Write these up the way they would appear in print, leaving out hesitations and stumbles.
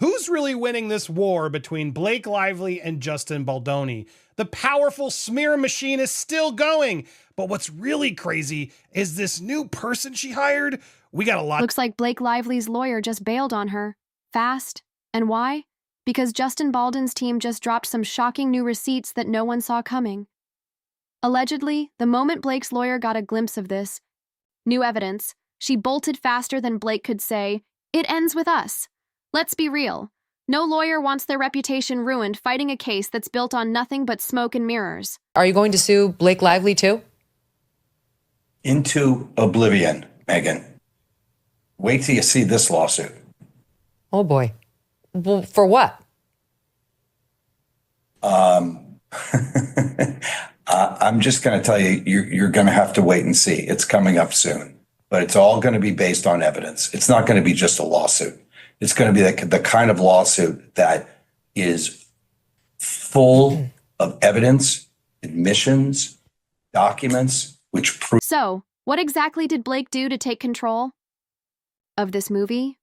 Who's really winning this war between Blake Lively and Justin Baldoni? The powerful smear machine is still going. But what's really crazy is this new person she hired. We got a lot. Looks like Blake Lively's lawyer just bailed on her. Fast. And why? Because Justin Baldon's team just dropped some shocking new receipts that no one saw coming. Allegedly, the moment Blake's lawyer got a glimpse of this new evidence, she bolted faster than Blake could say, "It ends with us." Let's be real. No lawyer wants their reputation ruined fighting a case that's built on nothing but smoke and mirrors. Are you going to sue Blake Lively too? Into oblivion, Megan. Wait till you see this lawsuit. Oh boy. Well, for what? I'm just going to tell you, you're going to have to wait and see. It's coming up soon, but it's all going to be based on evidence. It's not going to be just a lawsuit. It's going to be the kind of lawsuit that is full of evidence, admissions, documents, which prove. So, what exactly did Blake do to take control of this movie?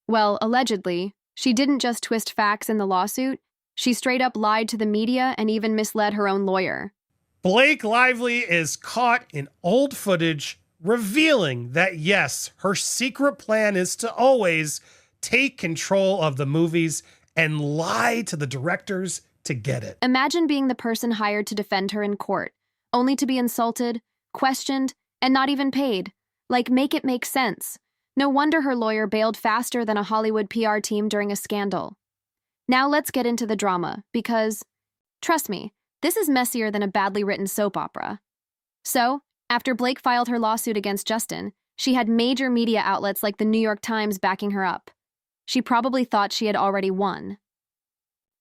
Well, allegedly, she didn't just twist facts in the lawsuit. She straight up lied to the media and even misled her own lawyer. Blake Lively is caught in old footage revealing that, yes, her secret plan is to always take control of the movies and lie to the directors to get it. Imagine being the person hired to defend her in court, only to be insulted, questioned, and not even paid. Like, make it make sense. No wonder her lawyer bailed faster than a Hollywood PR team during a scandal. Now let's get into the drama, because, trust me, this is messier than a badly written soap opera. So, after Blake filed her lawsuit against Justin, she had major media outlets like the New York Times backing her up. She probably thought she had already won.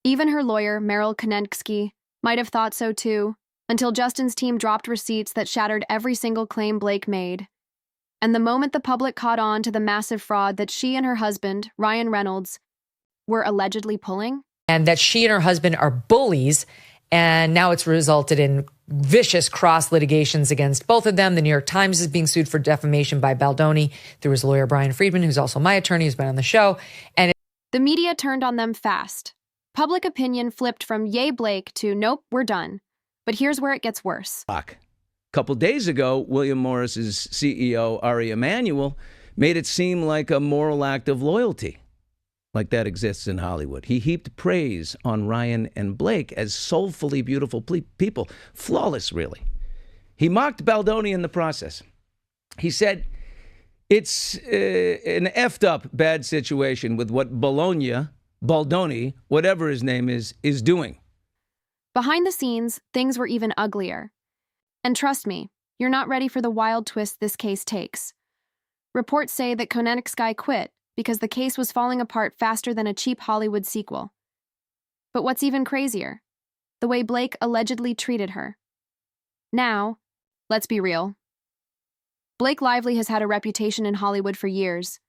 Even her lawyer, Merill Conentgsky, might have thought so too, until Justin's team dropped receipts that shattered every single claim Blake made. And the moment the public caught on to the massive fraud that she and her husband, Ryan Reynolds, were allegedly pulling. And that she and her husband are bullies, and now it's resulted in vicious cross litigations against both of them. The New York Times is being sued for defamation by Baldoni through his lawyer, Brian Friedman, who's also my attorney, who's been on the show. And the media turned on them fast. Public opinion flipped from yay Blake to nope, we're done. But here's where it gets worse. A couple days ago, William Morris's CEO, Ari Emanuel, made it seem like a moral act of loyalty, like that exists in Hollywood. He heaped praise on Ryan and Blake as soulfully beautiful people, flawless, really. He mocked Baldoni in the process. He said, it's an effed up bad situation with what Baldoni, whatever his name is doing. Behind the scenes, things were even uglier. And trust me, you're not ready for the wild twist this case takes. Reports say that Conentgsky quit because the case was falling apart faster than a cheap Hollywood sequel. But what's even crazier? The way Blake allegedly treated her. Now, let's be real. Blake Lively has had a reputation in Hollywood for years.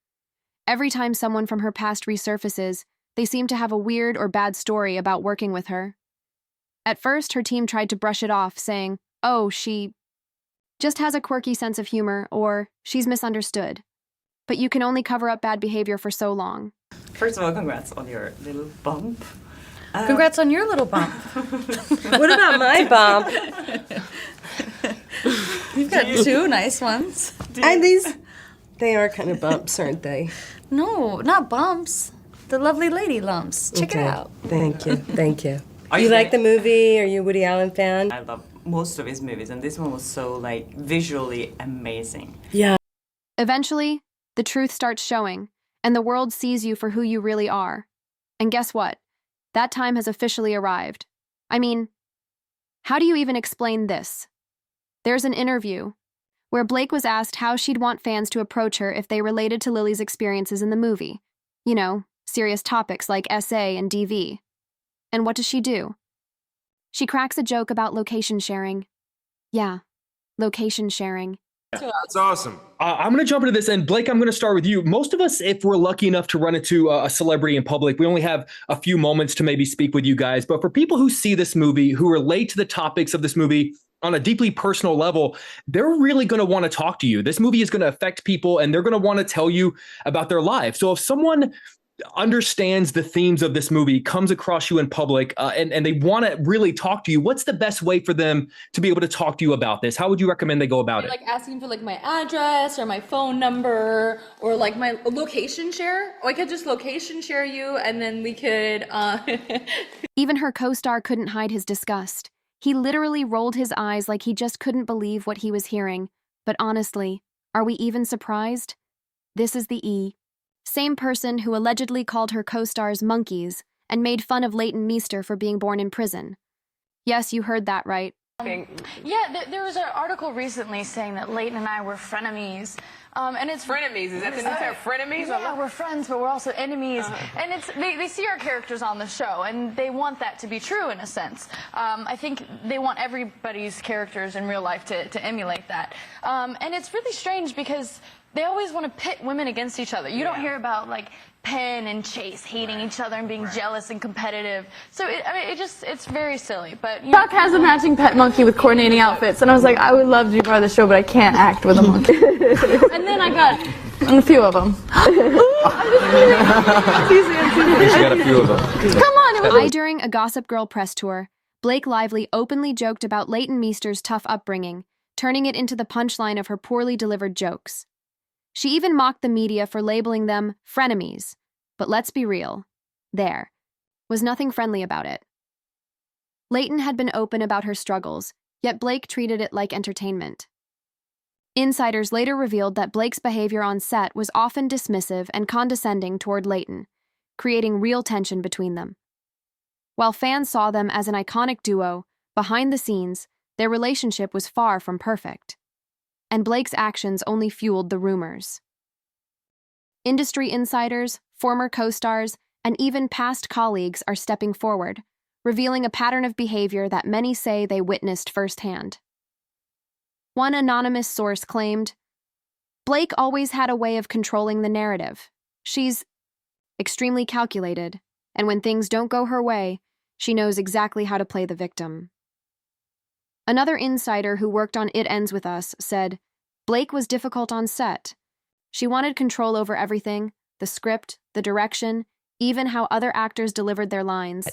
Every time someone from her past resurfaces, they seem to have a weird or bad story about working with her. At first, her team tried to brush it off, saying, oh, she just has a quirky sense of humor, or she's misunderstood. But you can only cover up bad behavior for so long. First of all, congrats on your little bump. Congrats on your little bump. What about my bump? You've got two nice ones. They are kind of bumps, aren't they? No, not bumps. The lovely lady lumps. Check it out. Thank you. Thank you. You like the movie? Are you a Woody Allen fan? I love most of his movies, and this one was so, visually amazing. Yeah. Eventually, the truth starts showing, and the world sees you for who you really are. And guess what? That time has officially arrived. I mean, how do you even explain this? There's an interview where Blake was asked how she'd want fans to approach her if they related to Lily's experiences in the movie. You know, serious topics like SA and DV. And what does she do? She cracks a joke about location sharing. Yeah, location sharing. That's awesome. I'm going to jump into this. And Blake, I'm going to start with you. Most of us, if we're lucky enough to run into a celebrity in public, we only have a few moments to maybe speak with you guys. But for people who see this movie, who relate to the topics of this movie on a deeply personal level, they're really going to want to talk to you. This movie is going to affect people, and they're going to want to tell you about their life. So if someone understands the themes of this movie, comes across you in public, and they want to really talk to you, what's the best way for them to be able to talk to you about this? How would you recommend they go about it? Like asking for like my address or my phone number or like my location share. Or I could just location share you and then we could... Even her co-star couldn't hide his disgust. He literally rolled his eyes like he just couldn't believe what he was hearing. But honestly, are we even surprised? This is the E. Same person who allegedly called her co-stars monkeys and made fun of Leighton Meester for being born in prison. Yes, you heard that right. Yeah, there was an article recently saying that Leighton and I were frenemies. And it's frenemies. Is that the new term? Frenemies? Yeah, we're friends, but we're also enemies. And it's they see our characters on the show, and they want that to be true in a sense. I think they want everybody's characters in real life to emulate that. And it's really strange because they always want to pit women against each other. You don't hear about like Penn and Chase hating each other and being jealous and competitive. So it's very silly. But Chuck has a matching pet monkey with coordinating outfits, and I was like, I would love to be part of the show, but I can't act with a monkey. And then I got a few of them. Come on. During a Gossip Girl press tour, Blake Lively openly joked about Leighton Meester's tough upbringing, turning it into the punchline of her poorly delivered jokes. She even mocked the media for labeling them frenemies. But let's be real, there was nothing friendly about it. Leighton had been open about her struggles, yet Blake treated it like entertainment. Insiders later revealed that Blake's behavior on set was often dismissive and condescending toward Leighton, creating real tension between them. While fans saw them as an iconic duo, behind the scenes, their relationship was far from perfect. And Blake's actions only fueled the rumors. Industry insiders, former co-stars, and even past colleagues are stepping forward, revealing a pattern of behavior that many say they witnessed firsthand. One anonymous source claimed, Blake always had a way of controlling the narrative. She's extremely calculated, and when things don't go her way, she knows exactly how to play the victim. Another insider who worked on It Ends With Us said, Blake was difficult on set. She wanted control over everything, the script, the direction, even how other actors delivered their lines.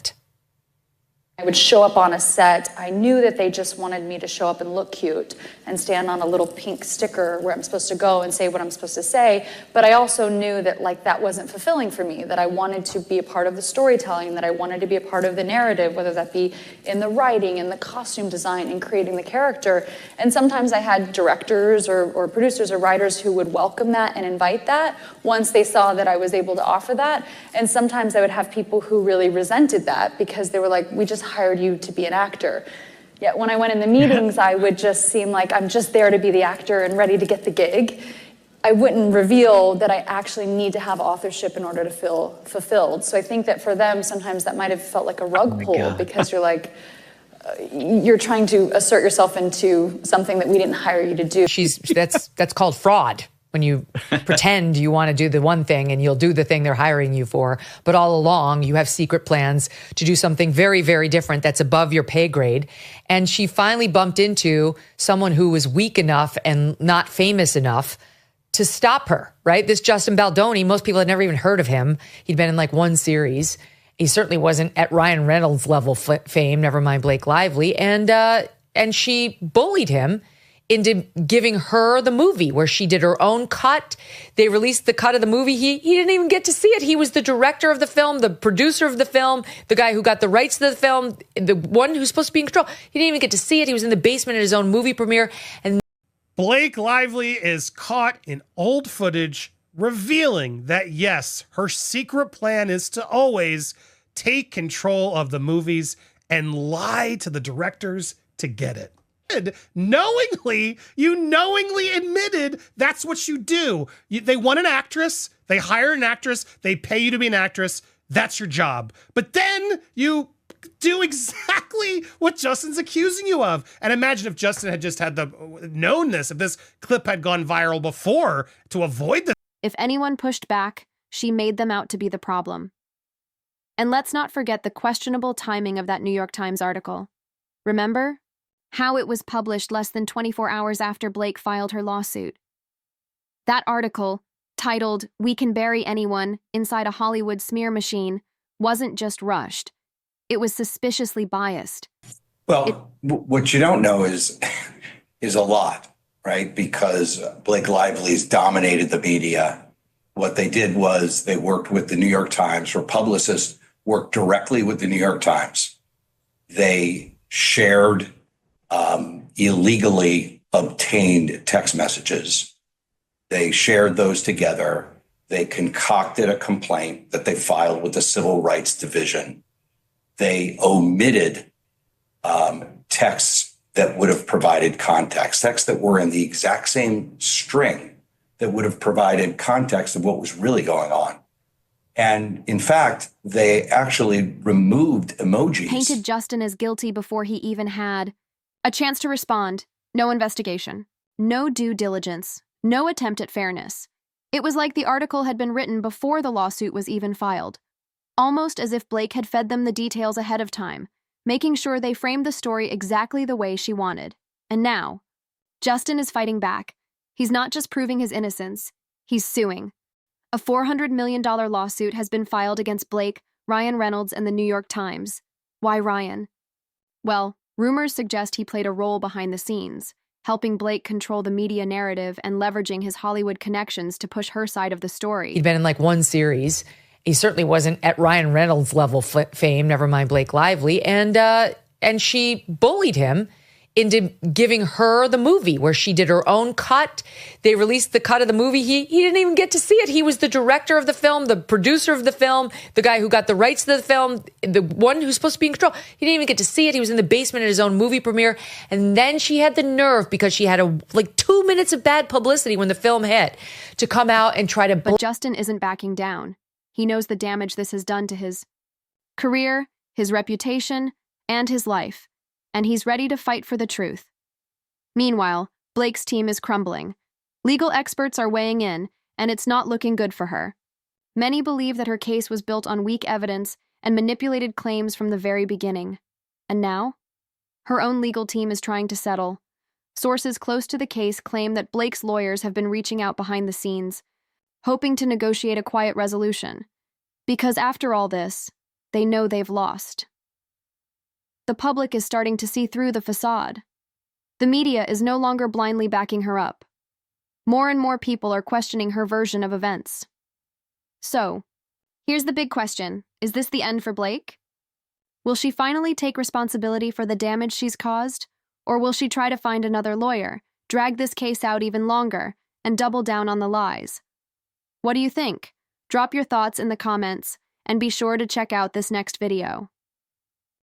I would show up on a set. I knew that they just wanted me to show up and look cute and stand on a little pink sticker where I'm supposed to go and say what I'm supposed to say. But I also knew that that wasn't fulfilling for me, that I wanted to be a part of the storytelling, that I wanted to be a part of the narrative, whether that be in the writing, in the costume design, in creating the character. And sometimes I had directors or producers or writers who would welcome that and invite that once they saw that I was able to offer that. And sometimes I would have people who really resented that because they were like, we just hired you to be an actor. Yet when I went in the meetings, I would just seem like I'm just there to be the actor and ready to get the gig. I wouldn't reveal that I actually need to have authorship in order to feel fulfilled. So I think that for them, sometimes that might have felt like a rug pull because you're like, you're trying to assert yourself into something that we didn't hire you to do. That's called fraud. When you pretend you want to do the one thing and you'll do the thing they're hiring you for, but all along you have secret plans to do something very, very different that's above your pay grade. And she finally bumped into someone who was weak enough and not famous enough to stop her, right? This Justin Baldoni, most people had never even heard of him. He'd been in like one series. He certainly wasn't at Ryan Reynolds level fame, never mind Blake Lively. And she bullied him into giving her the movie where she did her own cut. They released the cut of the movie. He didn't even get to see it. He was the director of the film, the producer of the film, the guy who got the rights to the film, the one who's supposed to be in control. He didn't even get to see it. He was in the basement at his own movie premiere. And Blake Lively is caught in old footage revealing that, yes, her secret plan is to always take control of the movies and lie to the directors to get it. You knowingly admitted that's what you do. They want an actress, they hire an actress, they pay you to be an actress. That's your job. But then you do exactly what Justin's accusing you of. And imagine if Justin had just known this, if this clip had gone viral before to avoid this. If anyone pushed back, she made them out to be the problem. And let's not forget the questionable timing of that New York Times article. Remember? How it was published less than 24 hours after Blake filed her lawsuit. That article, titled "We Can Bury Anyone Inside a Hollywood Smear Machine," wasn't just rushed. It was suspiciously biased. Well, what you don't know is a lot, right? Because Blake Lively's dominated the media. What they did was they worked with the New York Times. Her publicist worked directly with the New York Times. They shared illegally obtained text messages. They shared those together. They concocted a complaint that they filed with the Civil Rights Division. They omitted texts that would have provided context, texts that were in the exact same string that would have provided context of what was really going on. And in fact, they actually removed emojis. Painted Justin as guilty before he even had a chance to respond. No investigation, no due diligence, no attempt at fairness. It was like the article had been written before the lawsuit was even filed, almost as if Blake had fed them the details ahead of time, making sure they framed the story exactly the way she wanted. And now, Justin is fighting back. He's not just proving his innocence, he's suing. A $400 million lawsuit has been filed against Blake, Ryan Reynolds, and the New York Times. Why Ryan? Well, rumors suggest he played a role behind the scenes, helping Blake control the media narrative and leveraging his Hollywood connections to push her side of the story. He'd been in like one series. He certainly wasn't at Ryan Reynolds level fame, never mind Blake Lively. And she bullied him into giving her the movie where she did her own cut. They released the cut of the movie. He didn't even get to see it. He was the director of the film, the producer of the film, the guy who got the rights to the film, the one who's supposed to be in control. He didn't even get to see it. He was in the basement at his own movie premiere. And then she had the nerve, because she had like 2 minutes of bad publicity when the film hit, to come out and try to... But Justin isn't backing down. He knows the damage this has done to his career, his reputation, and his life, and he's ready to fight for the truth. Meanwhile, Blake's team is crumbling. Legal experts are weighing in, and it's not looking good for her. Many believe that her case was built on weak evidence and manipulated claims from the very beginning. And now, her own legal team is trying to settle. Sources close to the case claim that Blake's lawyers have been reaching out behind the scenes, hoping to negotiate a quiet resolution. Because after all this, they know they've lost. The public is starting to see through the facade. The media is no longer blindly backing her up. More and more people are questioning her version of events. So, here's the big question. Is this the end for Blake? Will she finally take responsibility for the damage she's caused? Or will she try to find another lawyer, drag this case out even longer, and double down on the lies? What do you think? Drop your thoughts in the comments, and be sure to check out this next video.